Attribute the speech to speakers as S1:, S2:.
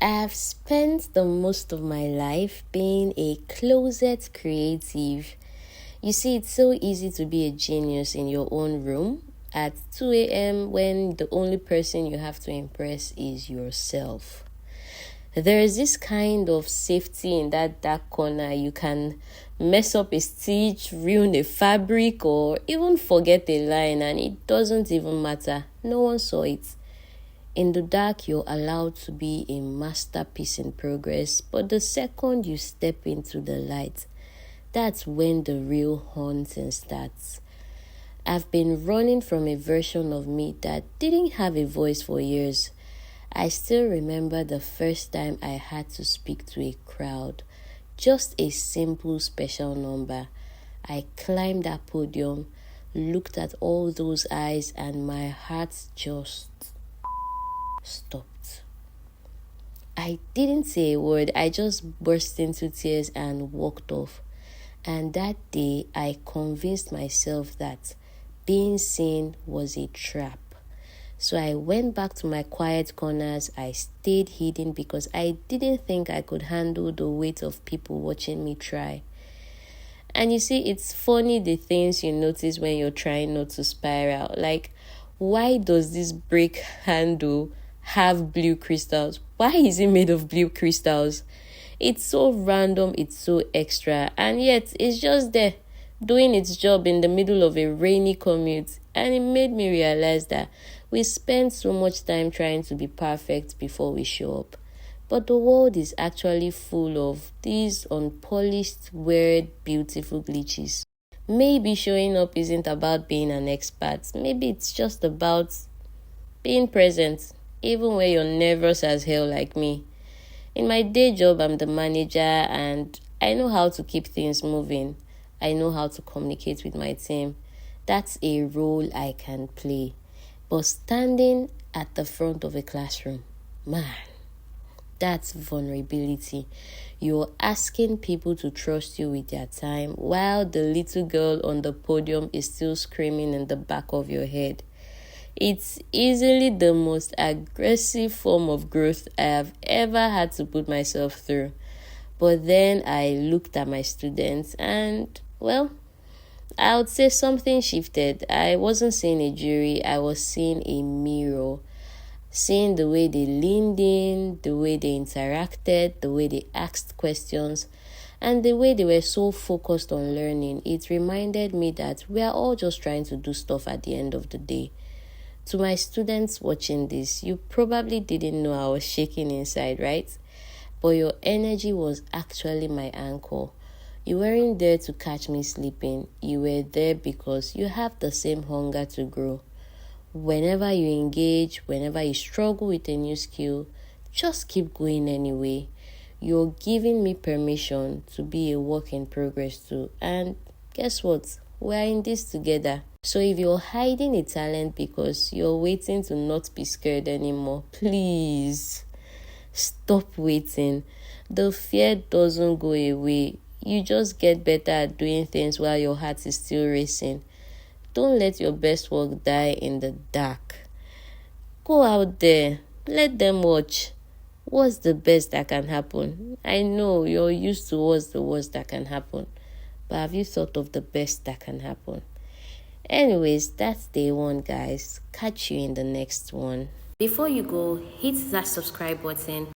S1: I've spent the most of my life being a closet creative. You see, it's so easy to be a genius in your own room at 2 a.m. when the only person you have to impress is yourself. There is this kind of safety in that dark corner. You can mess up a stitch, ruin a fabric, or even forget a line, and it doesn't even matter. No one saw it. In the dark, you're allowed to be a masterpiece in progress, but the second you step into the light, that's when the real haunting starts. I've been running from a version of me that didn't have a voice for years. I still remember the first time I had to speak to a crowd. Just a simple special number. I climbed that podium, looked at all those eyes, and my heart just stopped. I didn't say a word. I just burst into tears and walked off. And that day, I convinced myself that being seen was a trap. So I went back to my quiet corners. I stayed hidden because I didn't think I could handle the weight of people watching me try. And you see, it's funny the things you notice when you're trying not to spiral. Like, why does this brake handle have blue crystals? Why is it made of blue crystals? It's so random, it's so extra, and yet it's just there, doing its job in the middle of a rainy commute. And it made me realize that we spend so much time trying to be perfect before we show up. But the world is actually full of these unpolished, weird, beautiful glitches. Maybe showing up isn't about being an expert. Maybe it's just about being present, even when you're nervous as hell like me. In my day job, I'm the manager and I know how to keep things moving. I know how to communicate with my team. That's a role I can play. But standing at the front of a classroom, man, that's vulnerability. You're asking people to trust you with their time while the little girl on the podium is still screaming in the back of your head. It's easily the most aggressive form of growth I have ever had to put myself through. But then I looked at my students and, well, I would say something shifted. I wasn't seeing a jury, I was seeing a mirror. Seeing the way they leaned in, the way they interacted, the way they asked questions, and the way they were so focused on learning. It reminded me that we are all just trying to do stuff at the end of the day. To my students watching this, you probably didn't know I was shaking inside, right? But your energy was actually my anchor. You weren't there to catch me sleeping. You were there because you have the same hunger to grow. Whenever you engage, whenever you struggle with a new skill, just keep going anyway. You're giving me permission to be a work in progress too. And guess what? We're in this together. So if you're hiding a talent because you're waiting to not be scared anymore, please stop waiting. The fear doesn't go away. You just get better at doing things while your heart is still racing. Don't let your best work die in the dark. Go out there. Let them watch. What's the best that can happen? I know you're used to what's the worst that can happen. But have you thought of the best that can happen? Anyways, that's day one, guys. Catch you in the next one. Before you go, hit that subscribe button.